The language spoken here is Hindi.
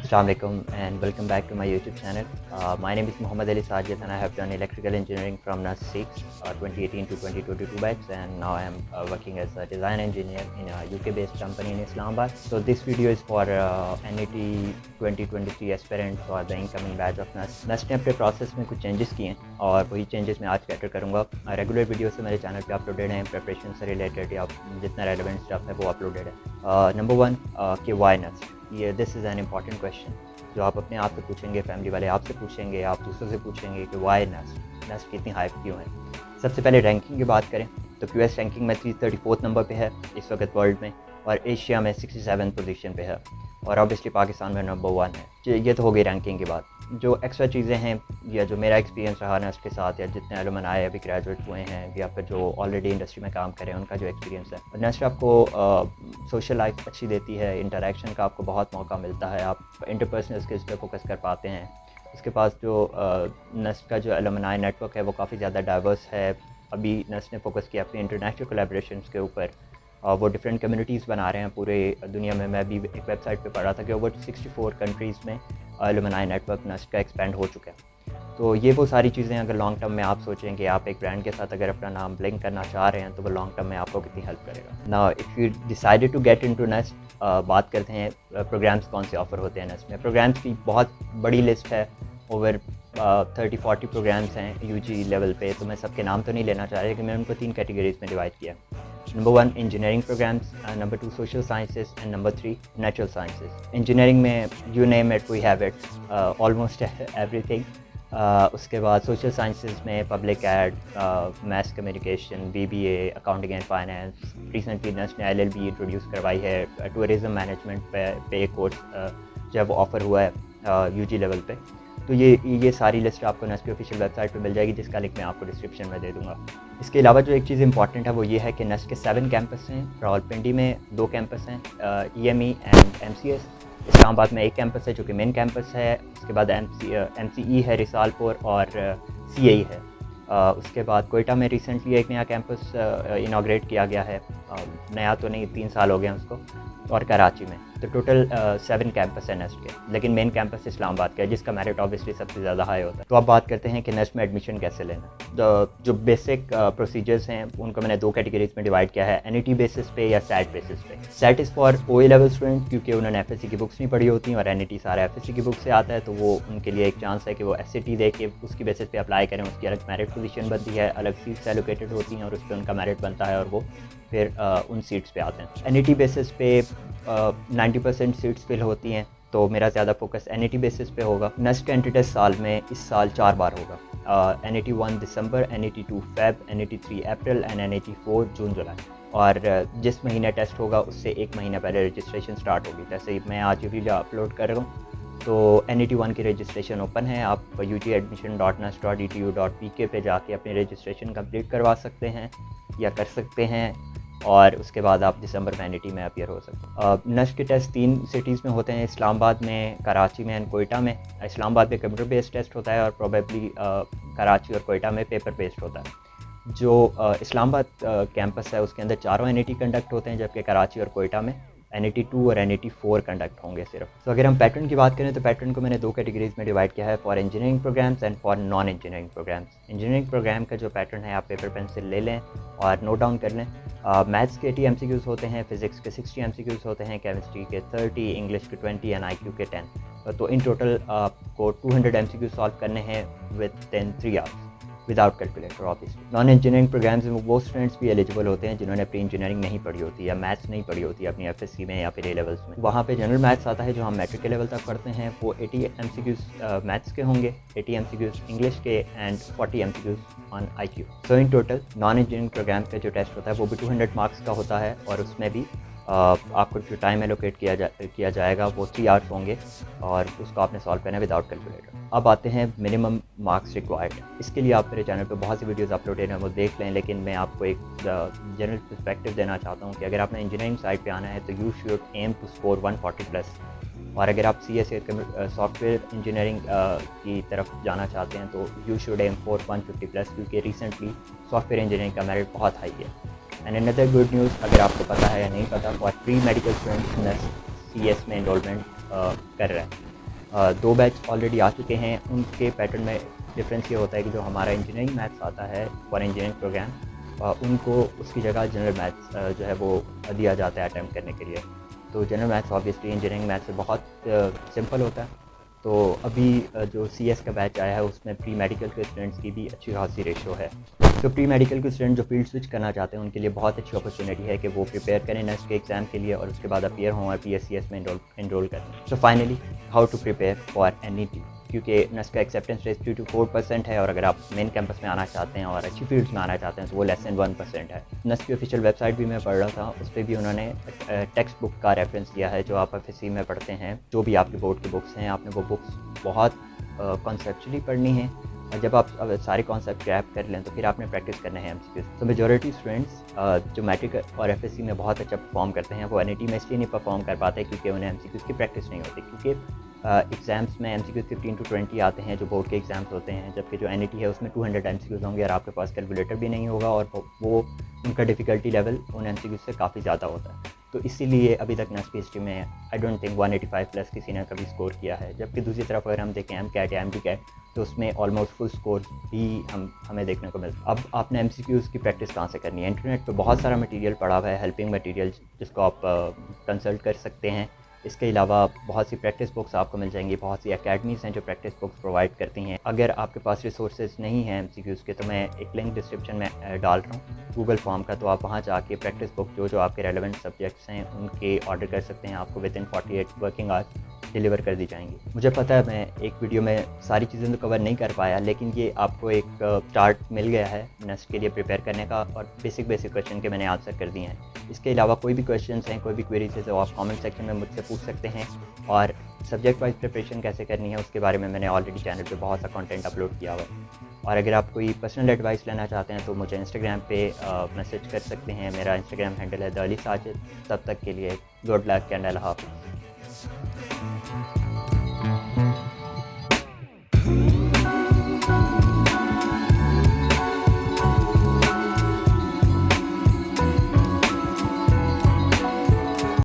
Assalamualaikum and welcome back to my YouTube channel. My name is Muhammad Ali Sajid and I have done electrical engineering from NUS 6 2018 to 2022 batch, and now I am working as a design engineer in a UK based company in Islamabad. So this video is for NET 2023 aspirants or the incoming batch of NUS. NUS ने अपने प्रोसेस में कुछ चेंजेस किए हैं और वही चेंजेस मैं आज कैटर करूँगा. रेगुलर वीडियो से मेरे चैनल पे अपलोडेड हैं, प्रिपरेशन से रिलेटेड या जितना रेलेवेंट स्टफ है वो अपलोडेड है. नंबर 1 कि वाई NUS. ये this is an important question जो आप अपने आप से पूछेंगे, फैमिली वाले आपसे पूछेंगे, आप दूसरों से पूछेंगे कि वाई NUS की इतनी हाइप क्यों है. सबसे पहले रैंकिंग की बात करें तो QS रैंकिंग में 334 नंबर पे है इस वक्त वर्ल्ड में, और एशिया में 67 पोजीशन पे है, और ऑब्वियसली पाकिस्तान में नंबर 1 है. ये तो हो गई रैंकिंग की बात. जो एक्स्ट्रा चीज़ें हैं या जो मेरा एक्सपीरियंस रहा NUS के साथ, या जितने एलुमनाई अभी ग्रेजुएट हुए हैं या फिर जो ऑलरेडी इंडस्ट्री में काम कर रहे हैं उनका जो एक्सपीरियंस है, NUS आपको सोशल लाइफ अच्छी देती है, इंटरेक्शन का आपको बहुत मौका मिलता है, आप इंटरपर्सनल स्किल्स पे फोकस कर पाते हैं. उसके पास जो NUS का जो एलुमनाई नेटवर्क है वो काफ़ी ज़्यादा डाइवर्स है. अभी NUS ने फोकस किया अपनी इंटरनेशनल कोलैबोरेशंस के ऊपर, वो डिफरेंट कम्युनिटीज़ बना रहे हैं पूरे दुनिया में. मैं भी एक वेबसाइट पे पढ़ा था कि ओवर 64 कंट्रीज़ में एलुमनाई नेटवर्क NUS का एक्सपेंड हो चुका है. तो ये वो सारी चीज़ें अगर लॉन्ग टर्म में आप सोचें कि आप एक ब्रांड के साथ अगर अपना नाम लिंक करना चाह रहे हैं तो वो लॉन्ग टर्म में आपको कितनी हेल्प करेगा. Now if you decided to get into NUS, बात करते हैं प्रोग्राम्स कौन से ऑफ़र होते हैं NUS में. प्रोग्राम्स की बहुत बड़ी लिस्ट है, ओवर 30-40 प्रोग्राम्स हैं UG लेवल पे. तो मैं सबके नाम तो नहीं लेना चाह रहा, लेकिन मैंने उनको 3 कैटेगरीज में डिवाइड किया. Number 1 engineering programs, number 2 social sciences and number 3 natural sciences. Engineering में you name it we have it, almost everything. उसके बाद सोशल साइंसेस में public ad, mass communication, BBA, accounting and finance. Recently NUS ने LLB इंट्रोड्यूस करवाई है. टूरिज़म मैनेजमेंट पे एक कोर्स जब ऑफ़र हुआ है UG लेवल पे. तो ये सारी लिस्ट आपको NUS की ऑफिशियल वेबसाइट पे मिल जाएगी, जिसका लिंक मैं आपको डिस्क्रिप्शन में दे दूँगा. इसके अलावा जो एक चीज़ इंपॉर्टेंट है वो ये है कि NUS के 7 कैंपस हैं. रावलपिंडी में 2 कैंपस हैं, EME एंड MCS. इस्लामाबाद में 1 कैंपस है जो कि मेन कैंपस है. उसके बाद MCE है रिसालपुर, और CAE है. उसके बाद कोयटा में रिसेंटली एक नया कैंपस इनाग्रेट किया गया है. नया तो नहीं, 3 साल हो गए हैं उसको. और कराची में. तो टोटल 7 कैंपस है NUS के, लेकिन मेन कैंपस इस्लामाबाद का है जिसका मेरिट ऑब्वियसली सबसे ज़्यादा हाई होता है. तो अब बात करते हैं कि NUS में एडमिशन कैसे लेना. जो बेसिक प्रोसीजर्स हैं उनको मैंने 2 कैटेगरीज में डिवाइड किया है, NET बेसिस पे या SAT बेसिस पे. SAT is for OA level student, क्योंकि उन्होंने FSC की बुक्स नहीं पढ़ी होती, और NET सारा FSC की बुक से आता है. तो वो उनके लिए एक चांस है कि वो SAT दे के उसकी बेसिस पे अप्लाई करें. उसकी अलग मेरिट पोजीशन बनती है, अलग सीट्स एलोकेटेड होती हैं और उस पर उनका मेरिट बनता है और वो फिर उन सीट्स पे आते हैं. NET बेसिस पे 90% सीट्स फिल होती हैं, तो मेरा ज़्यादा फोकस NET बेसिस पे होगा. NUS का एंट्री टेस्ट साल में इस साल 4 बार होगा. NET 1 December, NET 2 Feb, NET 3 April and NET 4 जून जुलाई. और जिस महीने टेस्ट होगा उससे 1 महीना पहले रजिस्ट्रेशन स्टार्ट होगी. जैसे ही मैं आज वीडियो अपलोड कर रहा हूँ तो NET 1 की रजिस्ट्रेशन ओपन है. आप ugadmission.nus.edu.pk पे जाके अपनी रजिस्ट्रेशन कंप्लीट करवा सकते हैं या कर सकते हैं, और उसके बाद आप दिसंबर में NET में अपीयर हो सकते हैं. NUS के टेस्ट 3 सिटीज़ में होते हैं, इस्लामाबाद में, कराची में एंड कोयटा में. इस्लामाबाद में कंप्यूटर बेस्ड टेस्ट होता है और प्रोबेबली कराची और कोयटा में पेपर बेस्ड होता है. जो इस्लामाबाद कैंपस है उसके अंदर 4 NET कंडक्ट होते हैं, जबकि कराची और कोयटा में NET 2 और NET 4 कंडक्ट होंगे सिर्फ. तो अगर हम पैटर्न की बात करें तो पैटर्न को मैंने 2 कैटेगरीज में डिवाइड किया है, for engineering programmes and for non engineering programmes. Engineering programme का जो पैटर्न है आप पेपर पेंसिल ले लें और नोट डाउन कर लें. मैथ्स के 80 MCQs होते हैं, फिजिक्स के 60 MCQs होते हैं, केमिस्ट्री के 30, इंग्लिश के 20 एंड IQ के 10. तो इन टोटल आपको 200 MCQs सॉल्व करने हैं with 3 hours without calculator. Obviously non engineering programmes में वो स्टूडेंट्स भी एलिजिबल होते हैं जिन्होंने प्री इंजीनियरिंग नहीं पढ़ी होती या मैथ्स नहीं पढ़ी होती अपनी FSC में या फिर A लेवल्स में. वहाँ पे जनरल मैथ्स आता है जो हम मैट्रिक के लेवल तक पढ़ते हैं. वो 80 MCQs मैथ्स के होंगे, 80 MCQs इंग्लिश के and 40 MCQs on IQ. So in total non engineering programme का जो टेस्ट होता है वो भी 200 मार्क्स का होता है, और उसमें भी आपको जो टाइम एलोकेट किया जाएगा वो 3 आवर्स होंगे, और उसको आपने सॉल्व करना है विदाउट कैलकुलेटर. अब आते हैं मिनिमम मार्क्स रिक्वायर्ड. इसके लिए आप मेरे चैनल पे बहुत सी वीडियोस अपलोडेड हैं, वो देख लें, लेकिन मैं आपको एक जनरल पर्सपेक्टिव देना चाहता हूँ कि अगर आपने इंजीनियरिंग साइड पे आना है तो you should aim to score 140+. और अगर आप CSA सॉफ्टवेयर इंजीनियरिंग की तरफ जाना चाहते हैं तो यू शुड एम फॉर 150+, क्योंकि रिसेंटली सॉफ्टवेयर इंजीनियरिंग का मेरिट बहुत हाई है. एंड अनदर गुड न्यूज़, अगर आपको पता है या नहीं पता, for pre medical students nurse CS में इनरोलमेंट कर रहा है। 2 बैच ऑलरेडी आ चुके हैं। उनके पैटर्न में डिफरेंस ये होता है कि जो हमारा इंजीनियरिंग मैथ्स आता है फॉर इंजीनियरिंग प्रोग्राम, उनको उसकी जगह जनरल मैथ्स जो है वो दिया जाता है अटैम्प्ट करने के लिए। तो general maths obviously engineering maths से बहुत सिंपल होता है। तो अभी जो CS का बैच आया है उसमें प्री मेडिकल के स्टूडेंट्स की भी अच्छी खासी रेशो है। तो प्री मेडिकल के स्टूडेंट जो फील्ड स्विच करना चाहते हैं उनके लिए बहुत अच्छी अपॉर्चुनिटी है कि वो प्रिपेयर करें नर्स के एग्ज़ाम के लिए और उसके बाद अपीयर हों और PSCS में इनरोल करें। So finally how to prepare for NET, क्योंकि नर्स का एक्सेप्टेंस रेट 3 to 4% है और अगर आप मेन कैंपस में आना चाहते हैं और अच्छी फील्ड्स में आना चाहते हैं तो वो लेस देन 1% है। नर्स की ऑफिशियल वेबसाइट भी मैं पढ़ रहा था, उस पर भी उन्होंने टेक्स्ट बुक का रेफरेंस दिया है जो आप FSC में पढ़ते हैं, जो भी आपके बोर्ड की बुक्स हैं, आपने वो बुक्स बहुत कॉन्सेप्चुअली पढ़नी है और जब आप सारे कॉन्सेप्ट क्रैप कर लें तो फिर आपने प्रैक्टिस करना है MCQs। तो मेजॉरिटी स्टूडेंट्स जो मैट्रिक और FSC में बहुत अच्छा परफॉर्म करते हैं वो NET में इसलिए नहीं परफॉर्म कर पाते क्योंकि उन्हें MCQs की प्रैक्टिस नहीं होती, क्योंकि एग्ज़ाम्स में MCQs 15 to 20 आते हैं जो बोर्ड के एग्ज़ाम्स होते हैं, जबकि जो NET है उसमें 200 MCQs होंगे और आपके पास कैलकुलेटर भी नहीं होगा और वो उनका डिफ़िकल्टी लेवल उन MCQs से काफ़ी ज़्यादा होता है। तो इसीलिए अभी तक नर्स की हिस्ट्री में आई डोंट थिंक 185 प्लस किसी ने कभी स्कोर किया है, जबकि दूसरी तरफ अगर हम देखें MCAT या MDCAT तो उसमें ऑलमोस्ट फुल स्कोर भी हमें देखने को मिलता है। अब आपने MCQs की प्रैक्टिस कहाँ से करनी है? इंटरनेट पे बहुत सारा मटेरियल पड़ा हुआ है, हेल्पिंग मटेरियल जिसको आप कंसल्ट कर सकते हैं। इसके अलावा बहुत सी प्रैक्टिस बुक्स आपको मिल जाएंगी, बहुत सी अकेडमीज़ हैं जो प्रैक्टिस बुक्स प्रोवाइड करती हैं। अगर आपके पास रिसोर्सेज नहीं हैं MCQs के तो मैं एक लिंक डिस्क्रिप्शन में डाल रहा हूँ गूगल फॉर्म का, तो आप वहाँ जाके प्रैक्टिस बुक जो आपके रेलेवेंट सब्जेक्ट्स हैं उनके ऑर्डर कर सकते हैं। आपको with in 48 working hours deliver कर दी जाएंगी। मुझे पता है मैं एक वीडियो में सारी चीज़ें तो कवर नहीं कर पाया, लेकिन ये आपको एक स्टार्ट मिल गया है नर्स के लिए प्रिपेयर करने का और बेसिक क्वेश्चन के मैंने आंसर कर दिए हैं। इसके अलावा कोई भी क्वेश्चन हैं, कोई भी क्वेरीज है तो आप कमेंट सेक्शन में मुझसे पूछ सकते हैं और सब्जेक्ट वाइज प्रिपरेशन कैसे करनी है उसके बारे में मैंने ऑलरेडी चैनल पे बहुत सा कंटेंट अपलोड किया हुआ है। और अगर आप कोई पर्सनल एडवाइस लेना चाहते हैं तो मुझे इंस्टाग्राम पे मैसेज कर सकते हैं। मेरा इंस्टाग्राम हैंडल है द अली साजिद। तब तक के लिए गुड लक एंड अल्लाह हाफ़िज़।